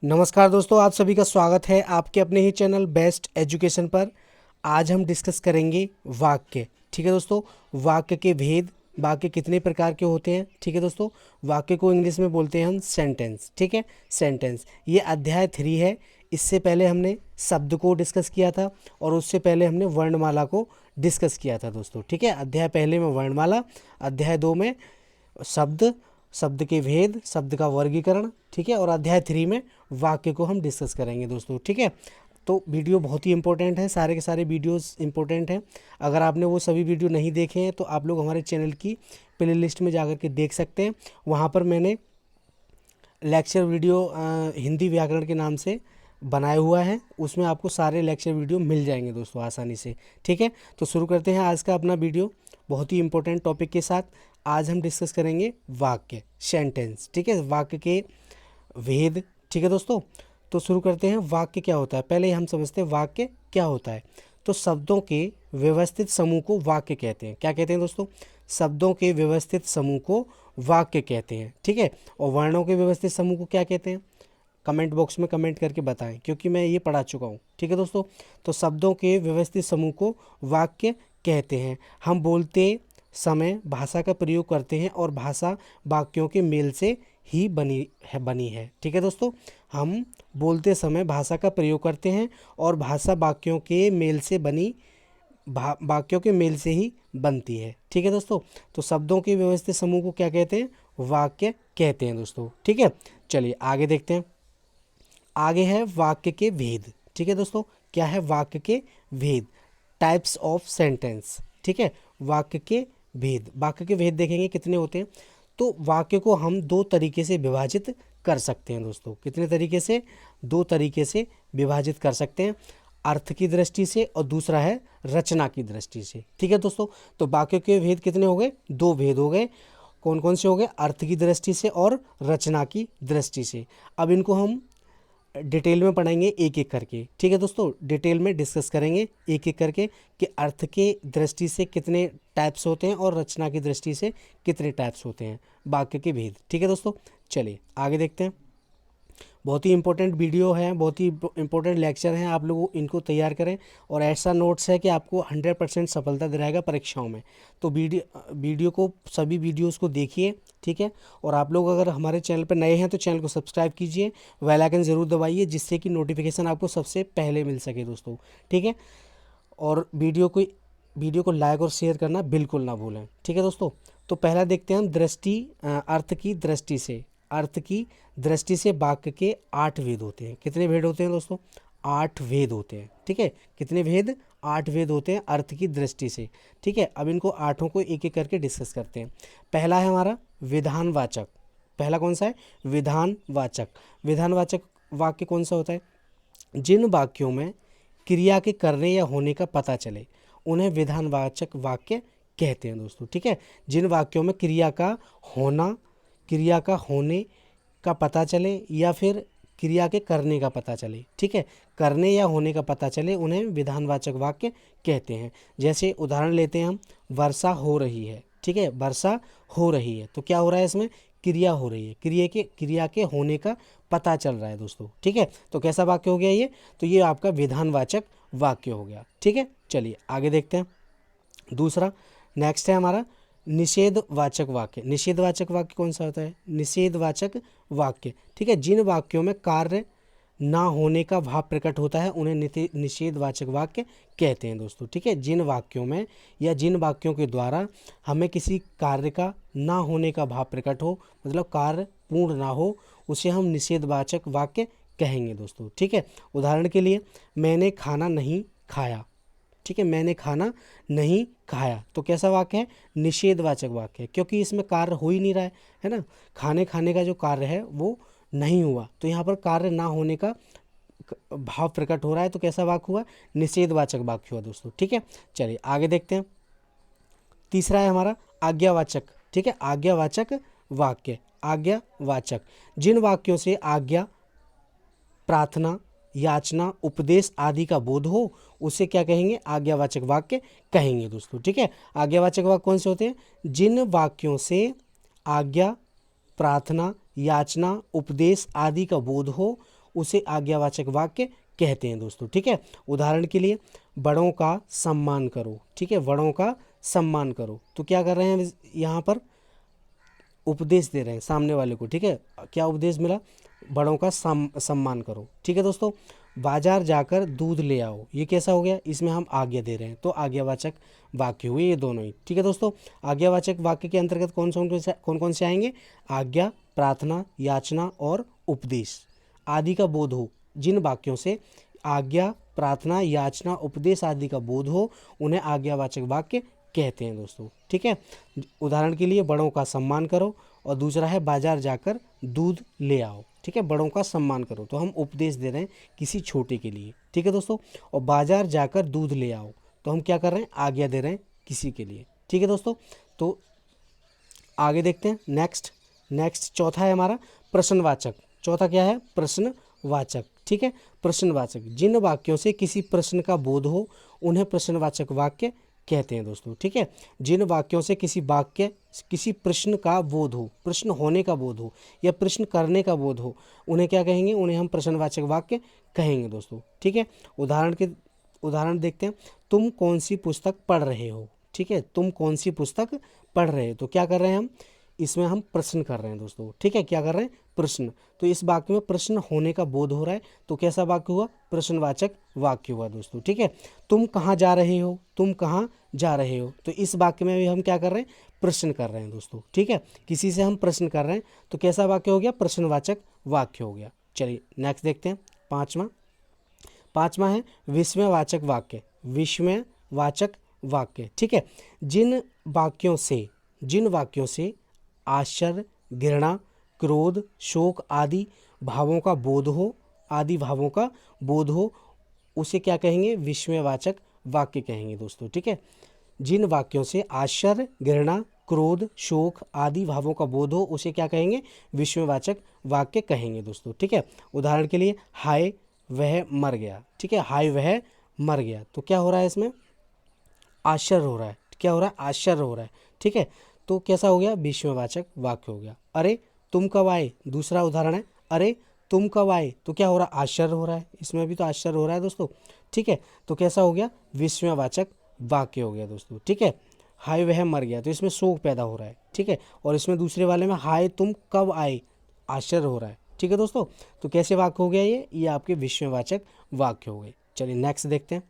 नमस्कार दोस्तों, आप सभी का स्वागत है आपके अपने ही चैनल बेस्ट एजुकेशन पर। आज हम डिस्कस करेंगे वाक्य। ठीक है दोस्तों, वाक्य के भेद, वाक्य कितने प्रकार के होते हैं। ठीक है दोस्तों, वाक्य को इंग्लिश में बोलते हैं हम सेंटेंस। ठीक है, सेंटेंस ये अध्याय 3 है। इससे पहले हमने शब्द को डिस्कस किया था और उससे पहले हमने वर्णमाला को डिस्कस किया था दोस्तों। ठीक है, अध्याय पहले में वर्णमाला, अध्याय 2 में शब्द, शब्द के भेद, शब्द का वर्गीकरण। ठीक है, और अध्याय 3 में वाक्य को हम डिस्कस करेंगे दोस्तों। ठीक है, तो वीडियो बहुत ही इंपॉर्टेंट है, सारे के सारे वीडियोस इंपॉर्टेंट हैं। अगर आपने वो सभी वीडियो नहीं देखे हैं तो आप लोग हमारे चैनल की प्ले लिस्ट में जाकर के देख सकते हैं। वहाँ पर मैंने लेक्चर वीडियो हिंदी व्याकरण के नाम से बनाया हुआ है, उसमें आपको सारे लेक्चर वीडियो मिल जाएंगे दोस्तों आसानी से। ठीक है, तो शुरू करते हैं आज का अपना वीडियो बहुत ही इंपॉर्टेंट टॉपिक के साथ। आज हम डिस्कस करेंगे वाक्य, सेंटेंस। ठीक है, वाक्य के भेद। ठीक है दोस्तों, तो शुरू करते हैं। वाक्य क्या होता है, पहले हम समझते हैं वाक्य क्या होता है। तो शब्दों के व्यवस्थित समूह को वाक्य कहते हैं। क्या कहते हैं दोस्तों? शब्दों के व्यवस्थित समूह को वाक्य कहते हैं। ठीक है, और वर्णों के व्यवस्थित समूह को क्या कहते हैं? कमेंट बॉक्स में कमेंट करके बताएं, क्योंकि मैं ये पढ़ा चुका हूँ। ठीक है दोस्तों, तो शब्दों के व्यवस्थित समूह को वाक्य कहते हैं। हम बोलते समय भाषा का प्रयोग करते हैं और भाषा वाक्यों के मेल से ही बनी है। ठीक है दोस्तों, हम बोलते समय भाषा का प्रयोग करते हैं और भाषा वाक्यों के मेल से वाक्यों के मेल से ही बनती है। ठीक है दोस्तों, तो शब्दों के व्यवस्थित समूह को क्या कहते हैं? वाक्य कहते हैं दोस्तों। ठीक है, चलिए आगे देखते हैं। आगे है वाक्य के भेद। ठीक है दोस्तों, क्या है वाक्य के भेद? Types of sentence. ठीक है, वाक्य के भेद, वाक्य के भेद देखेंगे कितने होते हैं। तो वाक्य को हम दो तरीके से विभाजित कर सकते हैं दोस्तों। कितने तरीके से? दो तरीके से विभाजित कर सकते हैं, अर्थ की दृष्टि से और दूसरा है रचना की दृष्टि से। ठीक है दोस्तों, तो वाक्य के भेद कितने हो गए? दो भेद हो गए। कौन कौन से हो गए? अर्थ की दृष्टि से और रचना की दृष्टि से। अब इनको हम डिटेल में पढ़ेंगे एक एक करके। ठीक है दोस्तों, डिटेल में डिस्कस करेंगे एक एक करके कि अर्थ के दृष्टि से कितने टाइप्स होते हैं और रचना की दृष्टि से कितने टाइप्स होते हैं वाक्य के भेद। ठीक है दोस्तों, चलिए आगे देखते हैं। बहुत ही इंपॉर्टेंट वीडियो है, बहुत ही इंपॉर्टेंट लेक्चर हैं, आप लोग इनको तैयार करें। और ऐसा नोट्स है कि आपको 100% सफलता दिलाएगा परीक्षाओं में। तो वीडियो को, सभी वीडियोस को देखिए। ठीक है, और आप लोग अगर हमारे चैनल पर नए हैं तो चैनल को सब्सक्राइब कीजिए, बेल आइकन ज़रूर दबाइए, जिससे कि नोटिफिकेशन आपको सबसे पहले मिल सके दोस्तों। ठीक है, और वीडियो को लाइक और शेयर करना बिल्कुल ना भूलें। ठीक है दोस्तों, तो पहला देखते हैं हम अर्थ की दृष्टि से। अर्थ की दृष्टि से वाक्य के 8 भेद होते हैं। कितने भेद होते हैं दोस्तों? 8 भेद होते हैं। ठीक है, कितने भेद? 8 भेद होते हैं अर्थ की दृष्टि से। ठीक है, अब इनको आठों को एक एक करके डिस्कस करते हैं। पहला है हमारा विधानवाचक। पहला कौन सा है? विधानवाचक। विधानवाचक वाक्य कौन सा होता है? जिन वाक्यों में क्रिया के करने या होने का पता चले उन्हें विधानवाचक वाक्य कहते हैं दोस्तों। ठीक है, जिन वाक्यों में क्रिया का होने का पता चले या फिर क्रिया के करने का पता चले। ठीक है, करने या होने का पता चले उन्हें विधानवाचक वाक्य कहते हैं। जैसे उदाहरण लेते हैं हम, वर्षा हो रही है। ठीक है, वर्षा हो रही है, तो क्या हो रहा है इसमें? क्रिया हो रही है, क्रिया के होने का पता चल रहा है दोस्तों। ठीक है, तो कैसा वाक्य हो गया ये? तो ये आपका विधानवाचक वाक्य हो गया। ठीक है, चलिए आगे देखते हैं। दूसरा, नेक्स्ट है हमारा निषेधवाचक वाक्य। निषेधवाचक वाक्य कौन सा होता है? निषेधवाचक वाक्य। ठीक है, जिन वाक्यों में कार्य ना होने का भाव प्रकट होता है उन्हें निषेधवाचक वाक्य कहते हैं दोस्तों। ठीक है, जिन वाक्यों में या जिन वाक्यों के द्वारा हमें किसी कार्य का ना होने का भाव प्रकट हो, मतलब कार्य पूर्ण ना हो, उसे हम निषेधवाचक वाक्य कहेंगे दोस्तों। ठीक है, उदाहरण के लिए, मैंने खाना नहीं खाया। ठीक है, मैंने खाना नहीं खाया, तो कैसा वाक्य है? निषेधवाचक वाक्य है, क्योंकि इसमें कार्य हो ही नहीं रहा है ना। खाने का जो कार्य है वो नहीं हुआ, तो यहाँ पर कार्य ना होने का भाव प्रकट हो रहा है, तो कैसा वाक्य हुआ? निषेधवाचक वाक्य हुआ दोस्तों। ठीक है, चलिए आगे देखते हैं। तीसरा है हमारा आज्ञावाचक। ठीक है, आज्ञावाचक वाक्य। आज्ञावाचक, जिन वाक्यों से आज्ञा, प्रार्थना, याचना, उपदेश आदि का बोध हो उसे क्या कहेंगे? आज्ञावाचक वाक्य कहेंगे दोस्तों। ठीक है, आज्ञावाचक वाक्य कौन से होते हैं? जिन वाक्यों से आज्ञा, प्रार्थना, याचना, उपदेश आदि का बोध हो उसे आज्ञावाचक वाक्य कहते हैं दोस्तों। ठीक है, उदाहरण के लिए बड़ों का सम्मान करो। ठीक है, बड़ों का सम्मान करो, तो क्या कर रहे हैं यहाँ पर, उपदेश दे रहे हैं सामने वाले को। ठीक है, क्या उपदेश मिला, बड़ों का सम्मान करो। ठीक है दोस्तों, बाजार जाकर दूध ले आओ, ये कैसा हो गया, इसमें हम आज्ञा दे रहे हैं, तो आज्ञावाचक वाक्य हुए ये दोनों ही। ठीक है दोस्तों, आज्ञावाचक वाक्य के अंतर्गत कौन कौन से आएंगे, आज्ञा, प्रार्थना, याचना और उपदेश आदि का बोध हो। जिन वाक्यों से आज्ञा, प्रार्थना, याचना, उपदेश आदि का बोध हो उन्हें आज्ञावाचक वाक्य कहते हैं दोस्तों। ठीक है, उदाहरण के लिए बड़ों का सम्मान करो, और दूसरा है बाजार जाकर दूध ले आओ। ठीक है, बड़ों का सम्मान करो, तो हम उपदेश दे रहे हैं किसी छोटे के लिए। ठीक है दोस्तों, और बाजार जाकर दूध ले आओ, तो हम क्या कर रहे हैं, आज्ञा दे रहे हैं किसी के लिए। ठीक है दोस्तों, तो आगे देखते हैं। नेक्स्ट चौथा है हमारा प्रश्नवाचक। चौथा क्या है, प्रश्नवाचक। ठीक है, प्रश्नवाचक, जिन वाक्यों से किसी प्रश्न का बोध हो उन्हें प्रश्नवाचक वाक्य कहते हैं दोस्तों। ठीक है, जिन वाक्यों से किसी प्रश्न का बोध हो, प्रश्न होने का बोध हो या प्रश्न करने का बोध हो, उन्हें क्या कहेंगे, उन्हें हम प्रश्नवाचक वाक्य कहेंगे दोस्तों। ठीक है, उदाहरण देखते हैं। तुम कौन सी पुस्तक पढ़ रहे हो। ठीक है, तुम कौन सी पुस्तक पढ़ रहे हो, तो क्या कर रहे हैं हम, इसमें हम प्रश्न कर रहे हैं दोस्तों। ठीक है, क्या कर रहे हैं, प्रश्न, तो इस वाक्य में प्रश्न होने का बोध हो रहा है, तो कैसा वाक्य हुआ, प्रश्नवाचक वाक्य हुआ दोस्तों। ठीक है, तुम कहाँ जा रहे हो, तुम कहाँ जा रहे हो, तो इस वाक्य में भी हम क्या कर रहे हैं, प्रश्न कर रहे हैं दोस्तों। ठीक है, किसी से हम प्रश्न कर रहे हैं, तो कैसा वाक्य हो गया, प्रश्नवाचक वाक्य हो गया। चलिए नेक्स्ट देखते हैं, पांचवा है विस्मयवाचक वाक्य। विस्मयवाचक वाक्य, ठीक है, जिन वाक्यों से आश्चर्य, घृणा, क्रोध, शोक आदि भावों का बोध हो उसे क्या कहेंगे, विस्मयवाचक वाक्य कहेंगे दोस्तों। ठीक है, जिन वाक्यों से आश्चर्य, घृणा, क्रोध, शोक आदि भावों का बोध हो उसे क्या कहेंगे, विस्मयवाचक वाक्य कहेंगे दोस्तों। ठीक है, उदाहरण के लिए हाय वह मर गया। ठीक है, हाय वह मर गया, तो क्या हो रहा है, इसमें आश्चर्य हो रहा है। क्या हो रहा है, आश्चर्य हो रहा है। ठीक है, तो कैसा हो गया, विस्मयवाचक वाक्य हो गया। अरे तुम कब आए, दूसरा उदाहरण है, अरे तुम कब आए, तो क्या हो रहा है, आश्चर्य हो रहा है, इसमें भी तो आश्चर्य हो रहा है दोस्तों। ठीक है, तो कैसा हो गया, विस्मयवाचक वाक्य हो गया दोस्तों। ठीक है, हाय वह मर गया, तो इसमें शोक पैदा हो रहा है। ठीक है, और इसमें दूसरे वाले में हाय तुम कब आए, आश्चर्य हो रहा है। ठीक है दोस्तों, तो कैसे वाक्य हो गया, ये आपके विस्मयवाचक वाक्य हो गए। चलिए नेक्स्ट देखते हैं।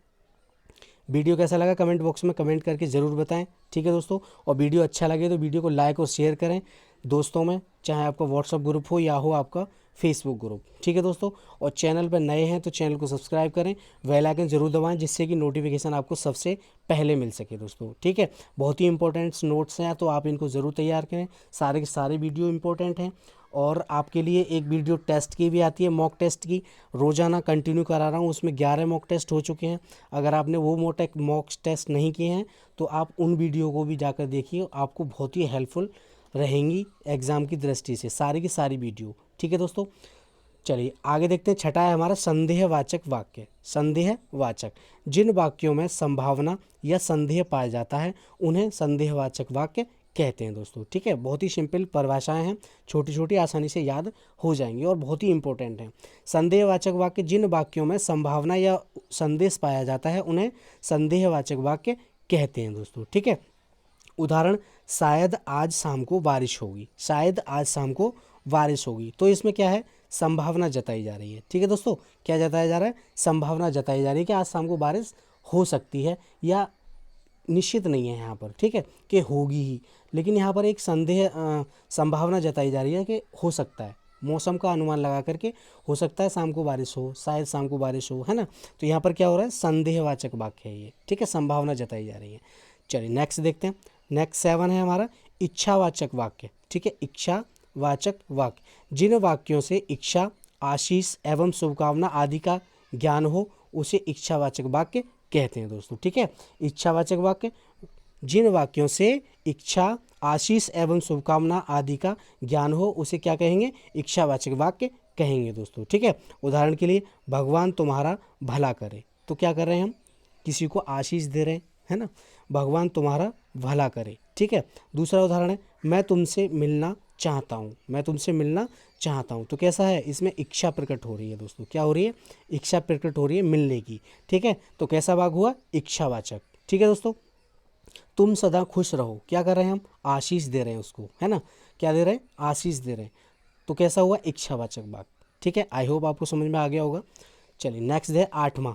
वीडियो कैसा लगा कमेंट बॉक्स में कमेंट करके ज़रूर बताएं। ठीक है दोस्तों, और वीडियो अच्छा लगे तो वीडियो को लाइक और शेयर करें दोस्तों में, चाहे आपका व्हाट्सअप ग्रुप हो या हो आपका फेसबुक ग्रुप। ठीक है दोस्तों, और चैनल पर नए हैं तो चैनल को सब्सक्राइब करें, बेल आइकन जरूर दबाएं, जिससे कि नोटिफिकेशन आपको सबसे पहले मिल सके दोस्तों। ठीक है, बहुत ही इंपॉर्टेंट नोट्स हैं, तो आप इनको ज़रूर तैयार करें, सारे के सारे वीडियो इंपॉर्टेंट हैं। और आपके लिए एक वीडियो टेस्ट की भी आती है, मॉक टेस्ट की, रोज़ाना कंटिन्यू करा रहा हूँ, उसमें 11 मॉक टेस्ट हो चुके हैं। अगर आपने वो मॉक टेस्ट नहीं किए हैं तो आप उन वीडियो को भी जाकर देखिए, आपको बहुत ही हेल्पफुल रहेंगी एग्ज़ाम की दृष्टि से, सारी की सारी वीडियो। ठीक है दोस्तों, चलिए आगे देखते हैं। छठा है हमारा संदेहवाचक वाक्य। संदेहवाचक, जिन वाक्यों में संभावना या संदेह पाया जाता है उन्हें संदेहवाचक वाक्य कहते हैं दोस्तों। ठीक है, बहुत ही सिंपल परिभाषाएं हैं, छोटी छोटी, आसानी से याद हो जाएंगी और बहुत ही इंपॉर्टेंट हैं। संदेहवाचक वाक्य, जिन वाक्यों में संभावना या संदेश पाया जाता है उन्हें संदेहवाचक वाक्य कहते हैं दोस्तों। ठीक है, उदाहरण, शायद आज शाम को बारिश होगी। शायद आज शाम को बारिश होगी, तो इसमें क्या है, संभावना जताई जा रही है। ठीक है दोस्तों, क्या जताया जा रहा है, संभावना जताई जा रही है कि आज शाम को बारिश हो सकती है, या निश्चित नहीं है यहाँ पर, ठीक है, कि होगी ही, लेकिन यहाँ पर एक संभावना जताई जा रही है कि हो सकता है, मौसम का अनुमान लगा करके हो सकता है शाम को बारिश हो, शायद शाम को बारिश हो, है ना। तो यहाँ पर क्या हो रहा है, संदेहवाचक वाक्य है ये। ठीक है, संभावना जताई जा रही है। चलिए नेक्स्ट देखते हैं। नेक्स्ट 7 है हमारा इच्छावाचक वाक्य। ठीक है, इच्छावाचक वाक्य, जिन वाक्यों से इच्छा, आशीष एवं शुभकामना आदि का ज्ञान हो उसे इच्छावाचक वाक्य कहते हैं दोस्तों। ठीक है, इच्छावाचक वाक्य, जिन वाक्यों से इच्छा, आशीष एवं शुभकामना आदि का ज्ञान हो उसे क्या कहेंगे, इच्छावाचक वाक्य कहेंगे दोस्तों। ठीक है, उदाहरण के लिए भगवान तुम्हारा भला करे, तो क्या कर रहे हैं हम, किसी को आशीष दे रहे हैं, है ना, भगवान तुम्हारा भला करे। ठीक है, दूसरा उदाहरण है, मैं तुमसे मिलना चाहता हूँ, मैं तुमसे मिलना चाहता हूँ। तो कैसा है, इसमें इच्छा प्रकट हो रही है दोस्तों, क्या हो रही है, इच्छा प्रकट हो रही है मिलने की। ठीक है, तो कैसा वाक्य हुआ, इच्छावाचक। ठीक है दोस्तों, तुम सदा खुश रहो, क्या कर रहे हैं हम, आशीष दे रहे हैं उसको, है ना, क्या दे रहे हैं, आशीष दे रहे हैं। तो कैसा हुआ, इच्छावाचक वाक्य। ठीक है, आई होप आपको समझ में आ गया होगा। चलिए नेक्स्ट है आठवां।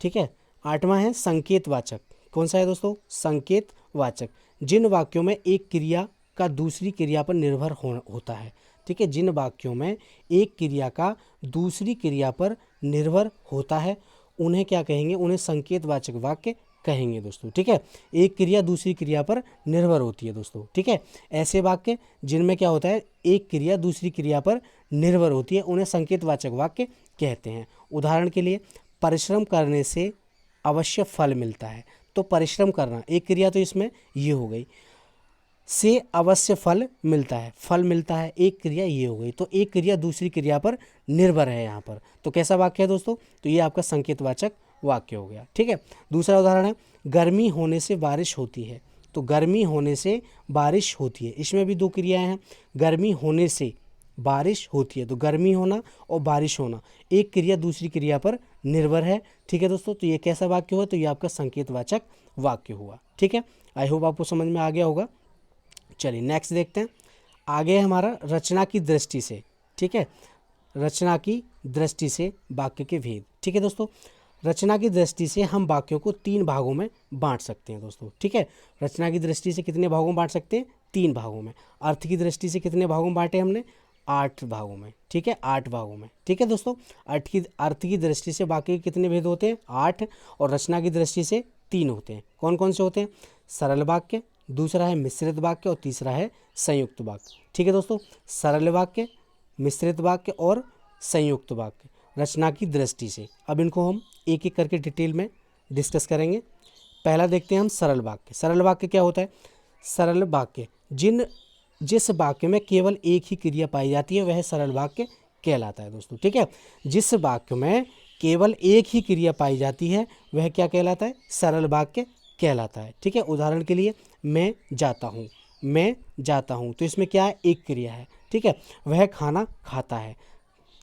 ठीक है, आठवां है संकेतवाचक। कौन सा है दोस्तों, संकेतवाचक। जिन वाक्यों में एक क्रिया का दूसरी क्रिया पर निर्भर होता है। ठीक है, जिन वाक्यों में एक क्रिया का दूसरी क्रिया पर निर्भर होता है उन्हें क्या कहेंगे, उन्हें संकेतवाचक वाक्य कहेंगे दोस्तों। ठीक है, एक क्रिया दूसरी क्रिया पर निर्भर होती है दोस्तों। ठीक है, ऐसे वाक्य जिनमें क्या होता है, एक क्रिया दूसरी क्रिया पर निर्भर होती है उन्हें संकेतवाचक वाक्य कहते हैं। उदाहरण के लिए, परिश्रम करने से अवश्य फल मिलता है। तो परिश्रम करना एक क्रिया, तो इसमें ये हो गई, से अवश्य फल मिलता है, फल मिलता है, एक क्रिया ये हो गई। तो एक क्रिया दूसरी क्रिया पर निर्भर है यहाँ पर। तो कैसा वाक्य है दोस्तों, तो ये आपका संकेतवाचक वाक्य हो गया। ठीक है, दूसरा उदाहरण है, गर्मी होने से बारिश होती है। तो गर्मी होने से बारिश होती है, इसमें भी दो क्रियाएं हैं, गर्मी होने से बारिश होती है। तो गर्मी होना और बारिश होना, एक क्रिया दूसरी क्रिया पर निर्भर है। ठीक है दोस्तों, तो ये कैसा वाक्य हुआ, तो ये आपका संकेतवाचक वाक्य हुआ। ठीक है, आई होप आपको समझ में आ गया होगा। चलिए नेक्स्ट देखते हैं, आगे है हमारा रचना की दृष्टि से। ठीक है, रचना की दृष्टि से वाक्य के भेद। ठीक है दोस्तों, रचना की दृष्टि से हम वाक्यों को 3 भागों में बांट सकते हैं दोस्तों। ठीक है, रचना की दृष्टि से कितने भागों में बांट सकते हैं, 3 भागों में। अर्थ की दृष्टि से कितने भागों में बांटे हमने, 8 भागों में। ठीक है, 8 भागों में। ठीक है दोस्तों, अर्थ की दृष्टि से वाक्य के कितने भेद होते हैं, 8, और रचना की दृष्टि से 3 होते हैं। कौन कौन से होते हैं, सरल वाक्य, दूसरा है मिश्रित वाक्य और तीसरा है संयुक्त वाक्य। ठीक है दोस्तों, सरल वाक्य, मिश्रित वाक्य और संयुक्त वाक्य रचना की दृष्टि से। अब इनको हम एक एक करके डिटेल में डिस्कस करेंगे। पहला देखते हैं हम सरल वाक्य। सरल वाक्य क्या होता है, सरल वाक्य जिस वाक्य में केवल एक ही क्रिया पाई जाती है वह सरल वाक्य कहलाता है दोस्तों। ठीक है, जिस वाक्य में केवल एक ही क्रिया पाई जाती है वह क्या कहलाता है, सरल वाक्य कहलाता है। ठीक है, उदाहरण के लिए, मैं जाता हूँ, मैं जाता हूँ, तो इसमें क्या है, एक क्रिया है। ठीक है, वह खाना खाता है।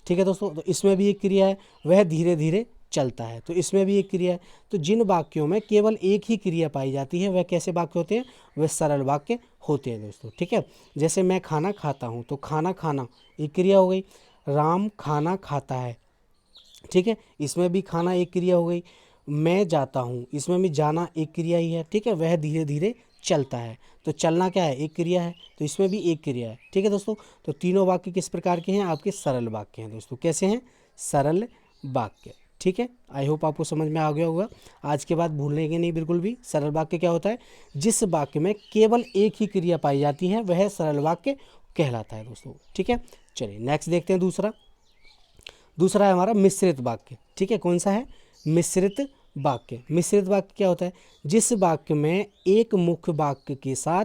ठीक है दोस्तों, तो इसमें भी एक क्रिया है। वह धीरे धीरे चलता है, तो इसमें भी एक क्रिया है। तो जिन वाक्यों में केवल एक ही क्रिया पाई जाती है वह कैसे वाक्य होते हैं, वह सरल वाक्य होते हैं दोस्तों। ठीक है, जैसे मैं खाना खाता हूँ, तो खाना खाना एक क्रिया हो गई। राम खाना खाता है, ठीक है, इसमें भी खाना एक क्रिया हो गई। मैं जाता हूँ, इसमें भी जाना एक क्रिया ही है। ठीक है, वह धीरे धीरे चलता है, तो चलना क्या है, एक क्रिया है, तो इसमें भी एक क्रिया है। ठीक है दोस्तों, तो तीनों वाक्य किस प्रकार के हैं, आपके सरल वाक्य हैं दोस्तों। कैसे हैं, सरल वाक्य। ठीक है, आई होप आपको समझ में आ गया होगा। आज के बाद भूलने के नहीं बिल्कुल भी। सरल वाक्य क्या होता है, जिस वाक्य में केवल एक ही क्रिया पाई जाती है वह सरल वाक्य कहलाता है दोस्तों। ठीक है, चलिए नेक्स्ट देखते हैं दूसरा है हमारा मिश्रित वाक्य। ठीक है, कौन सा है, मिश्रित वाक्य। मिश्रित वाक्य क्या होता है, जिस वाक्य में एक मुख्य वाक्य के साथ,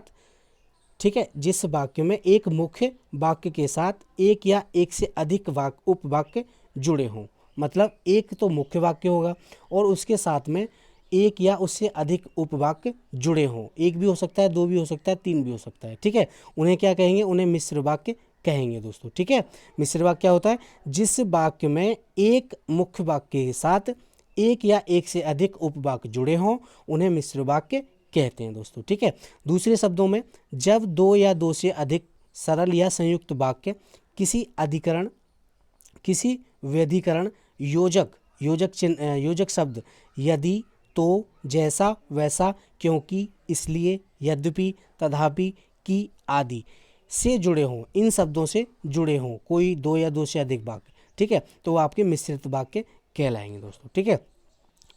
ठीक है, जिस वाक्य में एक मुख्य वाक्य के साथ एक या एक से अधिक उपवाक्य जुड़े हों। मतलब एक तो मुख्य वाक्य होगा और उसके साथ में एक या उससे अधिक उपवाक्य जुड़े हों। एक भी हो सकता है, दो भी हो सकता है, 3 भी हो सकता है। ठीक है, उन्हें क्या कहेंगे, उन्हें मिश्र वाक्य कहेंगे दोस्तों। ठीक है, मिश्र वाक्य क्या होता है, जिस वाक्य में एक मुख्य वाक्य के साथ एक या एक से अधिक उपवाक्य जुड़े हों उन्हें मिश्र वाक्य कहते हैं दोस्तों। ठीक है, दूसरे शब्दों में, जब 2 या 2 से अधिक सरल या संयुक्त वाक्य किसी अधिकरण, किसी व्यधिकरण, योजक शब्द, यदि, तो, जैसा, वैसा, क्योंकि, इसलिए, यद्यपि, तथापि, कि आदि से जुड़े हों, इन शब्दों से जुड़े हों कोई 2 या 2 से अधिक वाक्य, ठीक है, तो वो आपके मिश्रित वाक्य कहलाएंगे दोस्तों। ठीक है,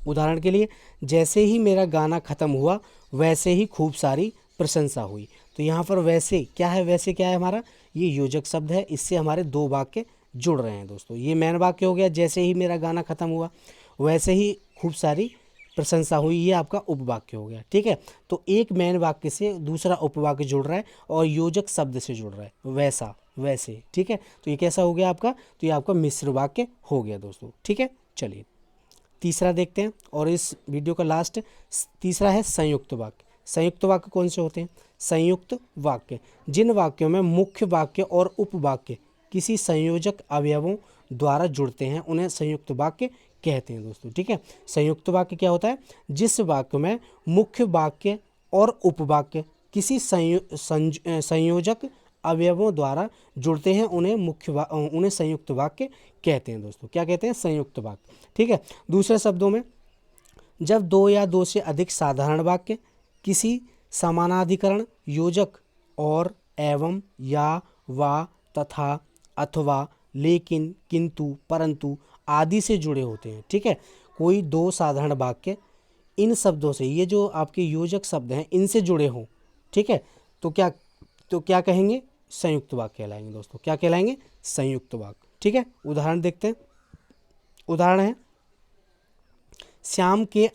उदाहरण के लिए, जैसे ही मेरा गाना ख़त्म हुआ वैसे ही खूब सारी प्रशंसा हुई। तो यहाँ पर वैसे क्या है, वैसे क्या है हमारा, ये योजक शब्द है, इससे हमारे 2 वाक्य जुड़ रहे हैं दोस्तों। ये मेन वाक्य हो गया, जैसे ही मेरा गाना ख़त्म हुआ वैसे ही खूब सारी प्रशंसा हुई, ये आपका उपवाक्य हो गया। ठीक है, तो एक मेन वाक्य से दूसरा उपवाक्य जुड़ रहा है और योजक शब्द से जुड़ रहा है, वैसा, वैसे। ठीक है, तो ये कैसा हो गया आपका, तो ये आपका मिश्र वाक्य हो गया दोस्तों। ठीक है, चलिए तीसरा देखते हैं, और इस वीडियो का लास्ट तीसरा है संयुक्त वाक्य। संयुक्त वाक्य कौन से होते हैं? संयुक्त वाक्य जिन वाक्यों में मुख्य वाक्य और उपवाक्य किसी संयोजक अवयवों द्वारा जुड़ते हैं उन्हें संयुक्त वाक्य कहते हैं दोस्तों। ठीक है, संयुक्त वाक्य क्या होता है? जिस वाक्य में मुख्य वाक्य और उपवाक्य किसी संयोजक अवयवों द्वारा जुड़ते हैं उन्हें संयुक्त वाक्य कहते हैं दोस्तों। क्या कहते हैं? संयुक्त वाक्य। ठीक है, दूसरे शब्दों में जब दो या दो से अधिक साधारण वाक्य किसी समानाधिकरण योजक और एवं या वा तथा अथवा लेकिन किंतु परंतु आदि से जुड़े होते हैं। ठीक है, कोई दो साधारण वाक्य इन शब्दों से, ये जो आपके योजक शब्द हैं, इनसे जुड़े हों, ठीक है, तो क्या कहेंगे? संयुक्त वाक्य कहलाएंगे दोस्तों। क्या कहलाएंगे? संयुक्त वाक्य। ठीक है, उदाहरण देखते हैं। उदाहरण है, श्याम के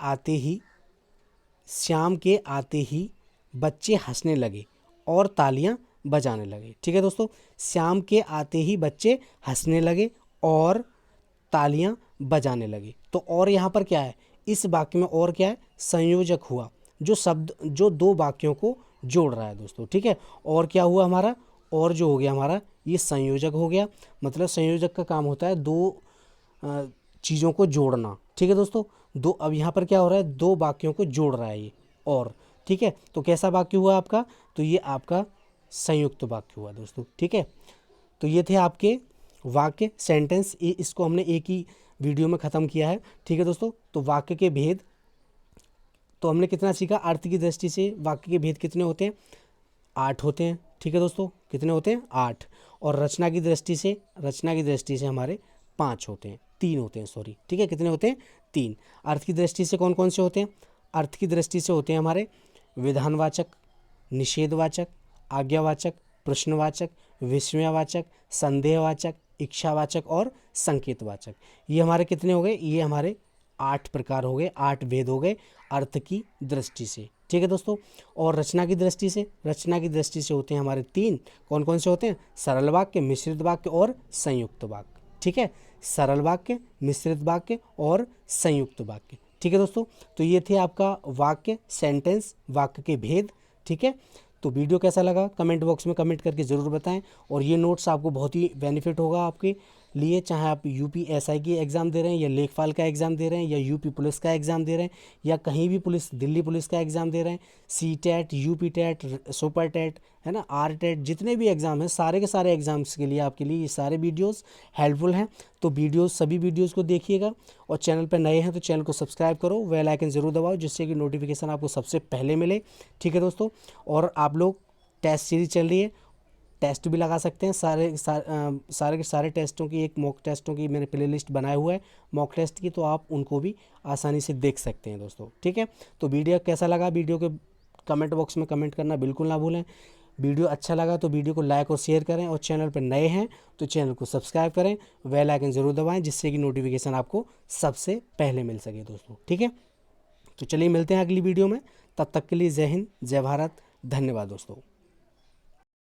आते ही बच्चे हंसने लगे और तालियां बजाने लगे। ठीक है दोस्तों, श्याम के आते ही बच्चे हंसने लगे और तालियां बजाने लगे। तो और यहाँ पर क्या है? इस वाक्य में और क्या है? संयोजक हुआ, जो दो वाक्यों को जोड़ रहा है दोस्तों। ठीक है, और क्या हुआ हमारा? और जो हो गया हमारा, ये संयोजक हो गया। मतलब संयोजक का काम होता है दो चीज़ों को जोड़ना। ठीक है दोस्तों, अब यहाँ पर क्या हो रहा है? दो वाक्यों को जोड़ रहा है ये और। ठीक है, तो कैसा वाक्य हुआ आपका? तो ये आपका संयुक्त वाक्य हुआ दोस्तों। ठीक है, तो ये थे आपके वाक्य, सेंटेंस। इसको हमने एक ही वीडियो में ख़त्म किया है। ठीक है दोस्तों, तो वाक्य के भेद तो हमने कितना सीखा? अर्थ की दृष्टि से वाक्य के भेद कितने होते हैं? 8 होते हैं। ठीक है दोस्तों, कितने होते हैं? 8। और रचना की दृष्टि से हमारे 5 होते हैं, 3 होते हैं, सॉरी। ठीक है, कितने होते हैं? 3। अर्थ की दृष्टि से कौन कौन से होते हैं? अर्थ की दृष्टि से होते हैं हमारे विधानवाचक, निषेधवाचक, आज्ञावाचक, प्रश्नवाचक, विस्मयवाचक, संदेहवाचक, इच्छावाचक और संकेतवाचक। ये हमारे कितने हो गए? ये हमारे 8 प्रकार हो गए, 8 भेद हो गए अर्थ की दृष्टि से। ठीक है दोस्तों, और रचना की दृष्टि से होते हैं हमारे 3। कौन कौन से होते हैं? सरल वाक्य, मिश्रित वाक्य और संयुक्त वाक्य। ठीक है, सरल वाक्य, मिश्रित वाक्य और संयुक्त वाक्य। ठीक है दोस्तों, तो ये थे आपका वाक्य, सेंटेंस, वाक्य के भेद। ठीक है, तो वीडियो कैसा लगा कमेंट बॉक्स में कमेंट करके ज़रूर बताएं। और ये नोट्स आपको बहुत ही बेनिफिट होगा आपके लिए, चाहे आप यूपीएसआई की एग्ज़ाम दे रहे हैं या लेखपाल का एग्ज़ाम दे रहे हैं या यूपी पुलिस का एग्ज़ाम दे रहे हैं या कहीं भी दिल्ली पुलिस का एग्ज़ाम दे रहे हैं, CTET, UP TET, super TET, है ना, आर टेट, जितने भी एग्ज़ाम हैं, सारे के सारे एग्ज़ाम्स के लिए आपके लिए ये सारे वीडियोस हेल्पफुल हैं। तो सभी वीडियोस को देखिएगा, और चैनल पर नए हैं तो चैनल को सब्सक्राइब करो, बेल आइकन ज़रूर दबाओ, जिससे कि नोटिफिकेशन आपको सबसे पहले मिले। ठीक है दोस्तों, और आप लोग टेस्ट सीरीज चल रही है, टेस्ट भी लगा सकते हैं। सारे के सारे टेस्टों की, एक मॉक टेस्टों की मैंने प्लेलिस्ट बनाया हुआ है मॉक टेस्ट की, तो आप उनको भी आसानी से देख सकते हैं दोस्तों। ठीक है, तो वीडियो कैसा लगा, वीडियो के कमेंट बॉक्स में कमेंट करना बिल्कुल ना भूलें। वीडियो अच्छा लगा तो वीडियो को लाइक और शेयर करें, और चैनल पर नए हैं तो चैनल को सब्सक्राइब करें, बेल आइकन ज़रूर दबाएं, जिससे कि नोटिफिकेशन आपको सबसे पहले मिल सके दोस्तों। ठीक है, तो चलिए मिलते हैं अगली वीडियो में, तब तक के लिए जय हिंद, जय भारत, धन्यवाद दोस्तों।